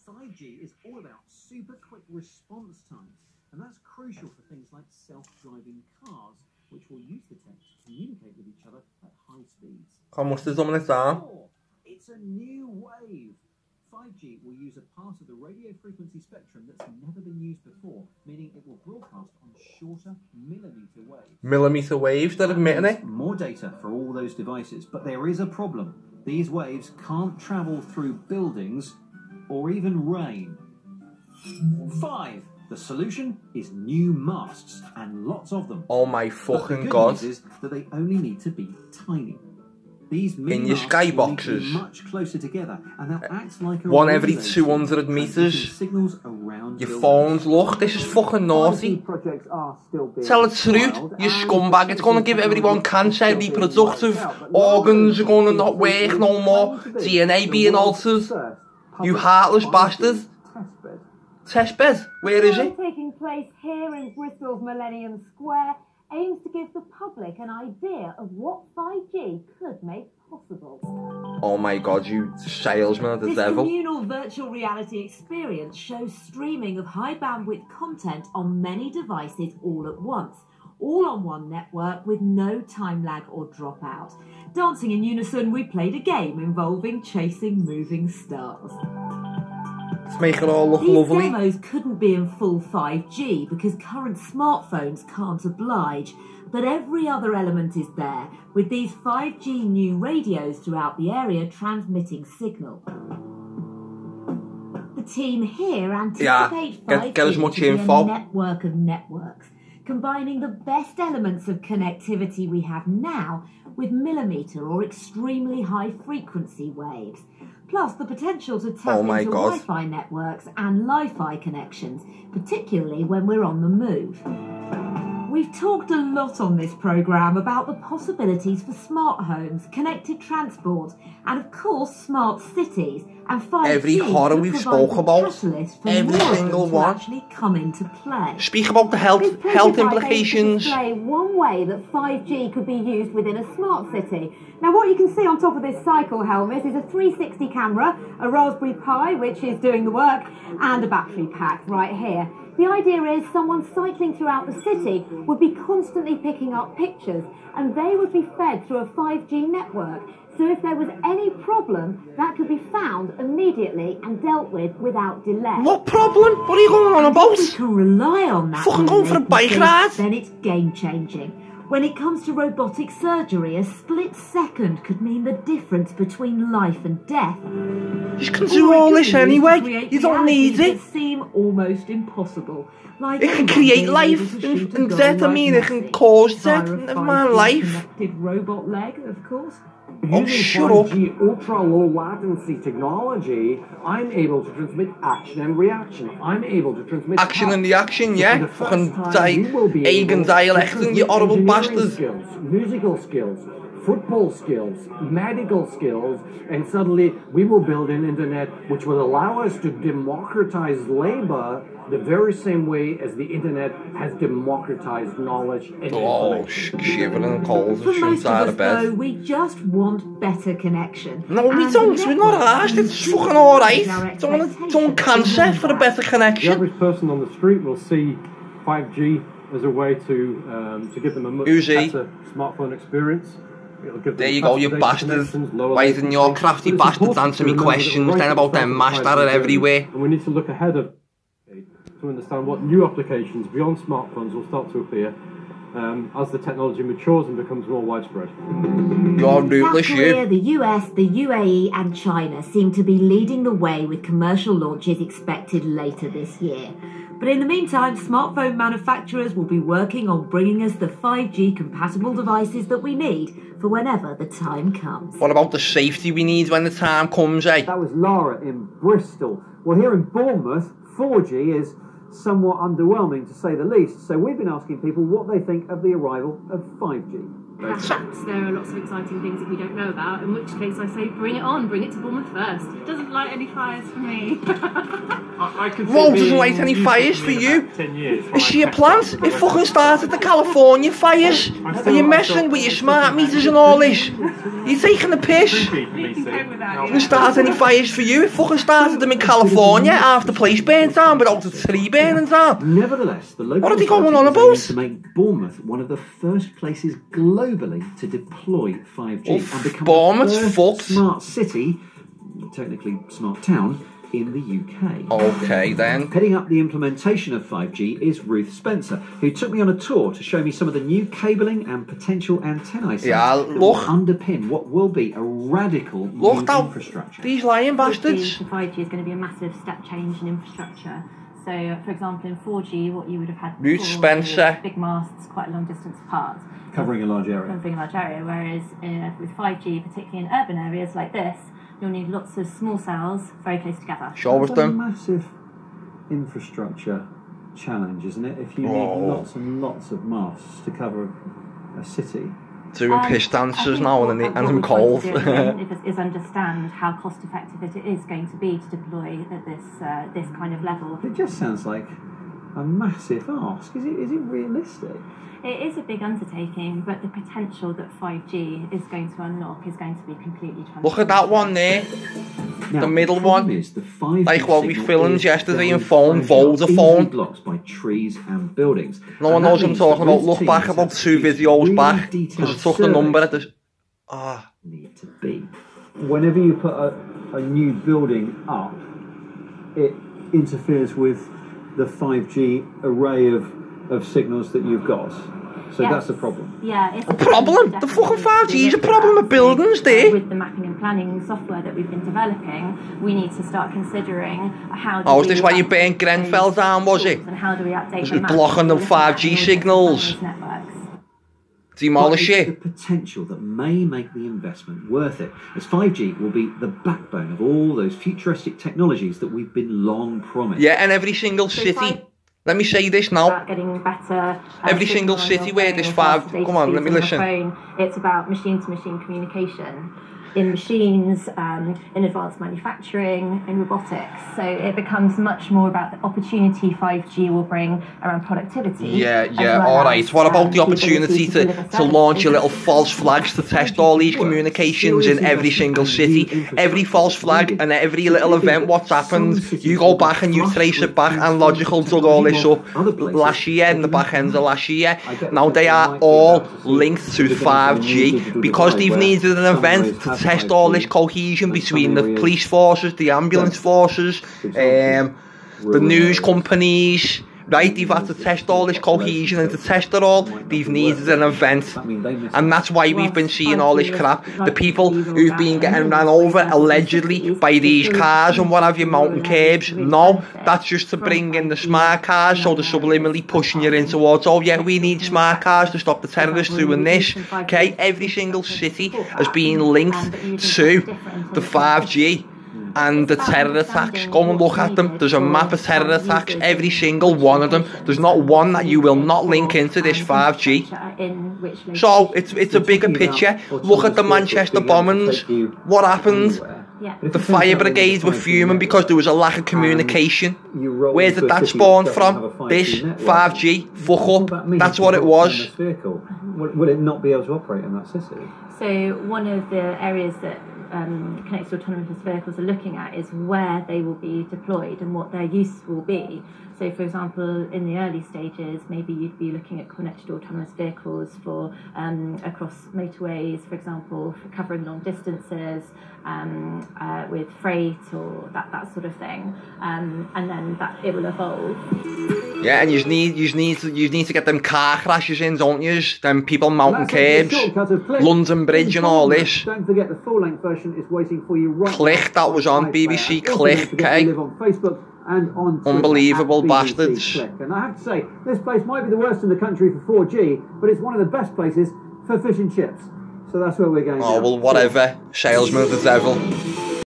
5G is all about super quick response times, and that's crucial for things like self-driving cars, which will use the tech to communicate with each other at high speeds. It's a new wave. 5G will use a part of the radio frequency spectrum that's never been used before, meaning it will broadcast on shorter millimeter waves. Millimeter waves, that admitting it? More data for all those devices, but there is a problem. These waves can't travel through buildings or even rain. 5. The solution is new masts, and lots of them. Oh my fucking but the good god. news is that they only need to be tiny. These In your skyboxes. Much closer together, and they'll act like a one every 200 meters. Signals around Your phones, look, this is fucking naughty. Tell the truth, you scumbag. It's gonna give everyone cancer, reproductive organs are gonna not work no more, DNA being altered. You heartless bastard. Testbed? Where is it? Taking place here in Bristol's Millennium Square aims to give the public an idea of what 5G could make possible. Oh my god, you salesman of the devil. This communal virtual reality experience shows streaming of high bandwidth content on many devices all at once, all on one network with no time lag or dropout. Dancing in unison, we played a game involving chasing moving stars. Let's make it all look These lovely. demos couldn't be in full 5G because current smartphones can't oblige, but every other element is there, with these 5G new radios throughout the area transmitting signal. The team here anticipate 5G get as much to be info. a network of networks, combining the best elements of connectivity we have now with millimeter or extremely high frequency waves, plus the potential to tap into Wi-Fi networks and Li-Fi connections, particularly when we're on the move. We've talked a lot on this programme about the possibilities for smart homes, connected transport, and of course smart cities, and 5G every horror we've spoke about, every single one, actually come into play. Speak about the health implications. Display one way that 5G could be used within a smart city. Now what you can see on top of this cycle helmet is a 360 camera, a Raspberry Pi which is doing the work, and a battery pack right here. The idea is someone cycling throughout the city would be constantly picking up pictures, and they would be fed through a 5G network. So if there was any problem, that could be found immediately and dealt with without delay. What problem? What are you going on about? If we can rely on that. Fucking going for a bike ride? Then it's game-changing. When it comes to robotic surgery, a split second could mean the difference between life and death. You can do all this anyway. You don't need it. Seem almost impossible. Like it can create life and death. I mean, it can cause death. Never mind life. Connected robot leg, of course. Oh, shut up. Using 5G ultra-low latency technology, I'm able to transmit action and reaction. I'm able to transmit action and reaction, yeah. Fucking Hagen dialect, you horrible bastard. Skills, musical skills, football skills, medical skills, and suddenly we will build an internet which will allow us to democratize labor the very same way as the internet has democratized knowledge and information. Shivering and cold For most of out us, of bed. though, we just want better connection. No, we don't. We're not arsed. It's fucking alright. Don't cancer for a better connection. The average person on the street will see 5G as a way to give them a much better smartphone experience. There you go, you bastard. Why didn't your crafty bastard answer me questions then about them mashed that are everywhere? And we need to look ahead of to understand what new applications beyond smartphones will start to appear as the technology matures and becomes more widespread. You're ruthless, South Korea, the US, the UAE and China seem to be leading the way with commercial launches expected later this year. But in the meantime, smartphone manufacturers will be working on bringing us the 5G compatible devices that we need for whenever the time comes. What about the safety we need when the time comes, eh? That was Laura in Bristol. Well, here in Bournemouth, 4G is somewhat underwhelming to say the least, so we've been asking people what they think of the arrival of 5G. perhaps there are lots of exciting things that we don't know about, in which case I say bring it on, bring it to Bournemouth first. It doesn't light any fires for me. I could Whoa, doesn't light any fires for you? 10 years. Is she a plant? It fucking started the California fires. Are you messing with your smart meters and all this? You're taking the piss. Didn't start any fires for you. It fucking started them in California after the place burned down without the tree burning down. Nevertheless, the local What are they going on authorities about? are aiming to make Bournemouth one of the first places globally to deploy 5G and become Bournemouth's the first fucked. smart city, technically smart town, in the UK. Okay then. Heading up the implementation of 5G is Ruth Spencer, who took me on a tour to show me some of the new cabling and potential antennae sites Yeah, that will look. underpin what will be a radical Look new now, infrastructure. these lying bastards. The 5G is going to be a massive step change in infrastructure. So, for example, in 4G, what you would have had Ruth before Spencer. was big masts quite a long distance apart, Covering a large area. covering a large area, whereas with 5G, particularly in urban areas like this, you'll need lots of small cells very close together. Show us That's a them. massive infrastructure challenge, isn't it? If you Oh. need lots and lots of masts to cover a city. Doing piss dancers now and what I'm we're trying cold. to do again is understand how cost effective it is going to be to deploy at this kind of level. It just sounds like a massive ask. Is it realistic? It is a big undertaking, but the potential that 5G is going to unlock is going to be completely transformative. Look at that one there. Now, The middle problem one. is the 5G Like what we signal filmed is yesterday in very phone, fragile, Vodafone. easily blocked by trees and buildings. No one And that knows what I'm means talking that about. those Look back teams about have 2 to do videos really back. detailed Because it took the number at surveys. the... Need to be. Whenever you put a new building up, it interferes with the 5G array of signals that you've got. So Yes. that's the problem. Yeah, it's A problem? The fucking 5G is a problem with buildings there. With the mapping and planning software that we've been developing, we need to start considering how do Oh, is we this why you update burnt Grenfell those down, was it? And how do we update Was the it maps blocking the to reflect 5G those signals? different networks? Demolish But it. it's the potential that may make the investment worth it, as 5G will be the backbone of all those futuristic technologies that we've been long promised. Yeah, and every single city. Let me say this now. About getting better. Every signal single on your city where phone this or 5... faster data Come on, let me speeds on listen. your phone. It's about machine-to-machine communication. In machines, in advanced manufacturing, in robotics. So it becomes much more about the opportunity 5G will bring around productivity. Yeah, as yeah, well alright. as, What about the ability opportunity to deliver launch your services. little false flags to test all these communications in every single city? Every false flag and every little event what's happened, you go back and you trace it back, and Logical dug all this up last year, in the back end of last year. Now they are all linked to 5G because they've needed an event to test all this cohesion between the police forces, the ambulance forces, the news companies. Right, they've had to test all this cohesion, and to test it all, they've needed an event. And that's why we've been seeing all this crap. The people who've been getting ran over, allegedly, by these cars and what have you, mountain curbs. No, that's just to bring in the smart cars, so they're subliminally pushing you in towards, oh yeah, we need smart cars to stop the terrorists doing this. Okay, every single city has been linked to the 5G. And the terror attacks, go and look at them. There's a map of terror attacks, every single one of them. There's not one that you will not link into this 5G. So it's a bigger picture. Look at the Manchester bombings. What happened? The fire brigades were fuming because there was a lack of communication. Where did that spawn from? This 5G. Fuck up. That's what it was. Will it not be able to operate in that city? So one of the areas that connected autonomous vehicles are looking at is where they will be deployed and what their use will be. So, for example, in the early stages, maybe you'd be looking at connected autonomous vehicles for across motorways, for example, for covering long distances, with freight or that sort of thing, and then that it will evolve. Yeah, and you need to get them car crashes in, don't you? Them people mounting curbs, London Bridge and all this. Don't forget the full-length version is waiting for you right Click, that was on BBC Click, okay? On Facebook and on Twitter Unbelievable at BBC bastards. Click. And I have to say, this place might be the worst in the country for 4G, but it's one of the best places for fish and chips. So that's where we're going. Oh, now. well, whatever. Salesman of the devil.